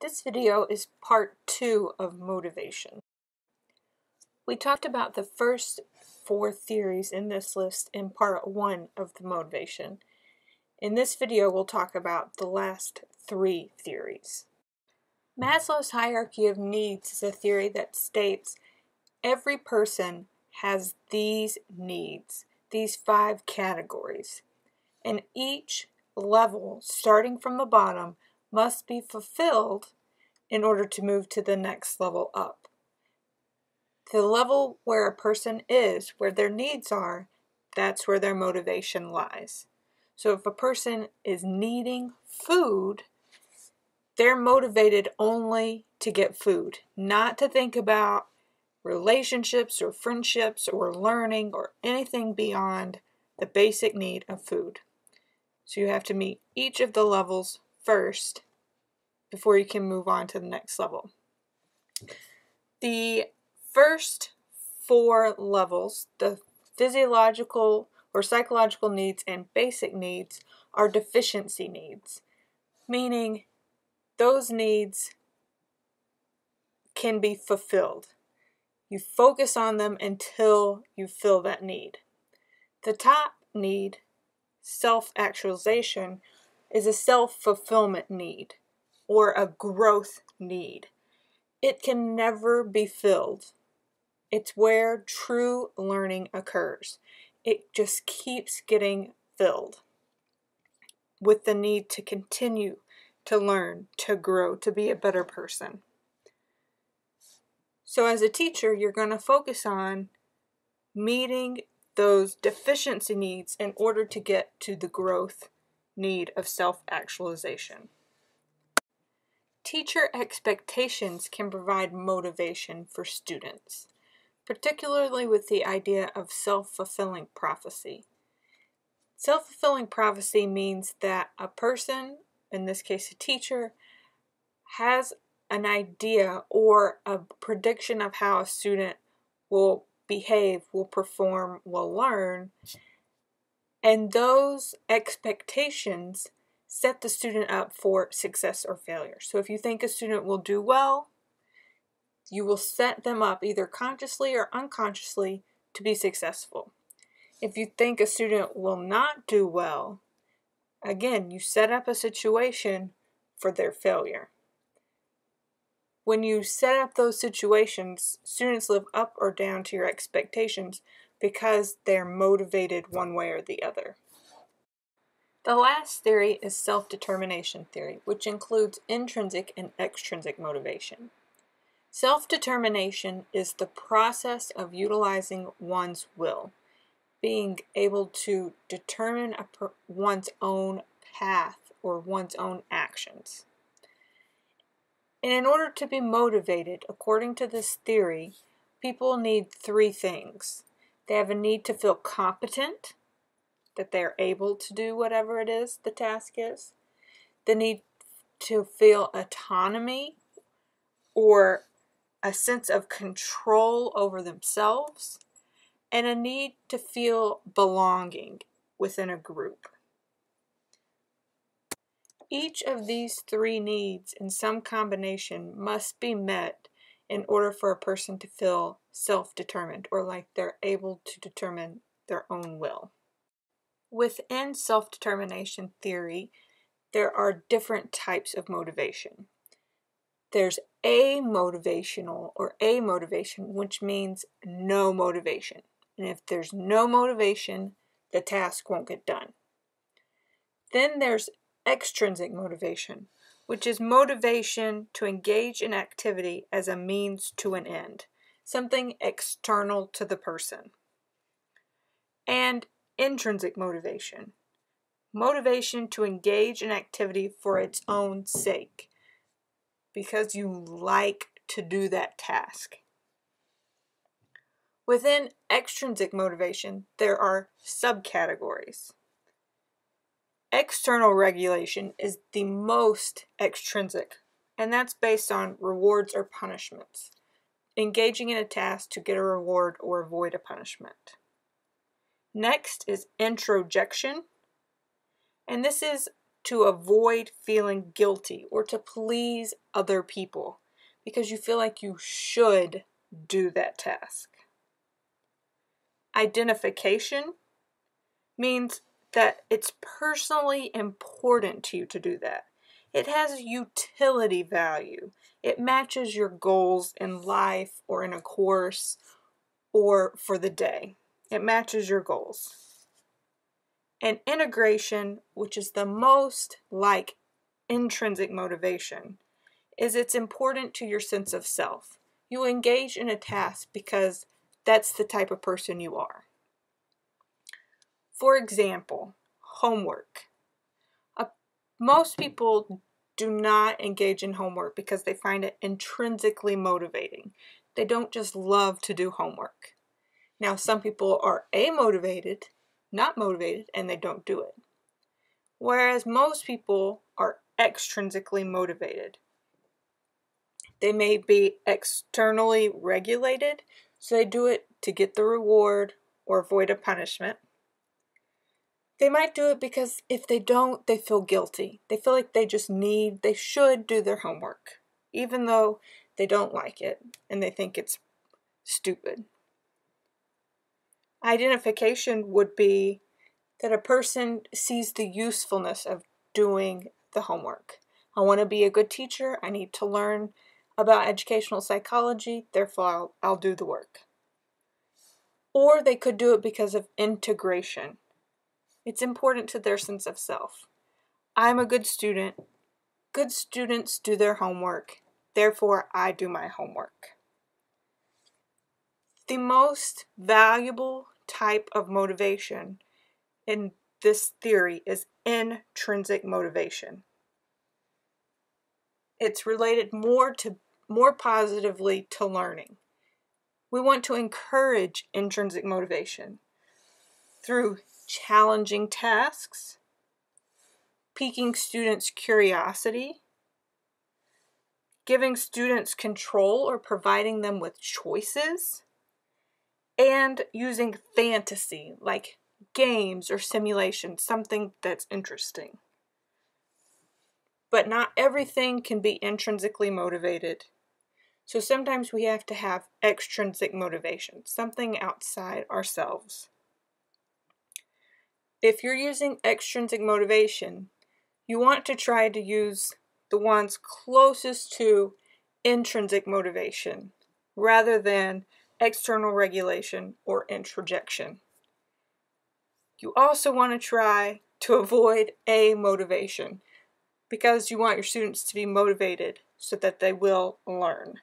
This video is part 2 of motivation. We talked about the first 4 theories in this list in part 1 of the motivation. In this video, we'll talk about the last 3 theories. Maslow's hierarchy of needs is a theory that states every person has these needs, these 5 categories, and each level, starting from the bottom, must be fulfilled in order to move to the next level up. The level where a person is, where their needs are, that's where their motivation lies. So if a person is needing food, they're motivated only to get food, not to think about relationships or friendships or learning or anything beyond the basic need of food. So you have to meet each of the levels first before you can move on to the next level. The first 4 levels, the physiological or psychological needs and basic needs, are deficiency needs, meaning those needs can be fulfilled. You focus on them until you fill that need. The top need, self-actualization, is a self-fulfillment need or a growth need. It can never be filled. It's where true learning occurs. It just keeps getting filled with the need to continue to learn, to grow, to be a better person. So as a teacher, you're going to focus on meeting those deficiency needs in order to get to the growth need of self-actualization. Teacher expectations can provide motivation for students, particularly with the idea of self-fulfilling prophecy. Self-fulfilling prophecy means that a person, in this case a teacher, has an idea or a prediction of how a student will behave, will perform, will learn, and those expectations set the student up for success or failure. So if you think a student will do well, you will set them up either consciously or unconsciously to be successful. If you think a student will not do well, again, you set up a situation for their failure. When you set up those situations, students live up or down to your expectations because they're motivated one way or the other. The last theory is self-determination theory, which includes intrinsic and extrinsic motivation. Self-determination is the process of utilizing one's will, being able to determine one's own path or one's own actions. And in order to be motivated, according to this theory, people need 3 things. They have a need to feel competent, that they're able to do whatever it is the task is. They need to feel autonomy or a sense of control over themselves, and a need to feel belonging within a group. Each of these 3 needs in some combination must be met in order for a person to feel self-determined or like they're able to determine their own will. Within self-determination theory, there are different types of motivation. There's amotivational or amotivation, which means no motivation. And if there's no motivation, the task won't get done. Then there's extrinsic motivation, which is motivation to engage in activity as a means to an end, something external to the person. And intrinsic motivation, motivation to engage in activity for its own sake, because you like to do that task. Within extrinsic motivation, there are subcategories. External regulation is the most extrinsic, and that's based on rewards or punishments, engaging in a task to get a reward or avoid a punishment. Next is introjection, and this is to avoid feeling guilty or to please other people because you feel like you should do that task. Identification means that it's personally important to you to do that. It has utility value. It matches your goals in life or in a course or for the day. It matches your goals. And integration, which is the most like intrinsic motivation, is it's important to your sense of self. You engage in a task because that's the type of person you are. For example, homework. Most people do not engage in homework because they find it intrinsically motivating. They don't just love to do homework. Now, some people are amotivated, not motivated, and they don't do it. Whereas most people are extrinsically motivated. They may be externally regulated, so they do it to get the reward or avoid a punishment. They might do it because if they don't, they feel guilty. They feel like they should do their homework, even though they don't like it and they think it's stupid. Identification would be that a person sees the usefulness of doing the homework. I want to be a good teacher. I need to learn about educational psychology. Therefore, I'll do the work. Or they could do it because of integration. It's important to their sense of self. I'm a good student. Good students do their homework. Therefore, I do my homework. The most valuable type of motivation in this theory is intrinsic motivation. It's related more positively to learning. We want to encourage intrinsic motivation through challenging tasks, piquing students' curiosity, giving students control or providing them with choices, and using fantasy like games or simulations, something that's interesting. But not everything can be intrinsically motivated. So sometimes we have to have extrinsic motivation, something outside ourselves. If you're using extrinsic motivation, you want to try to use the ones closest to intrinsic motivation rather than external regulation or introjection. You also want to try to avoid amotivation because you want your students to be motivated so that they will learn.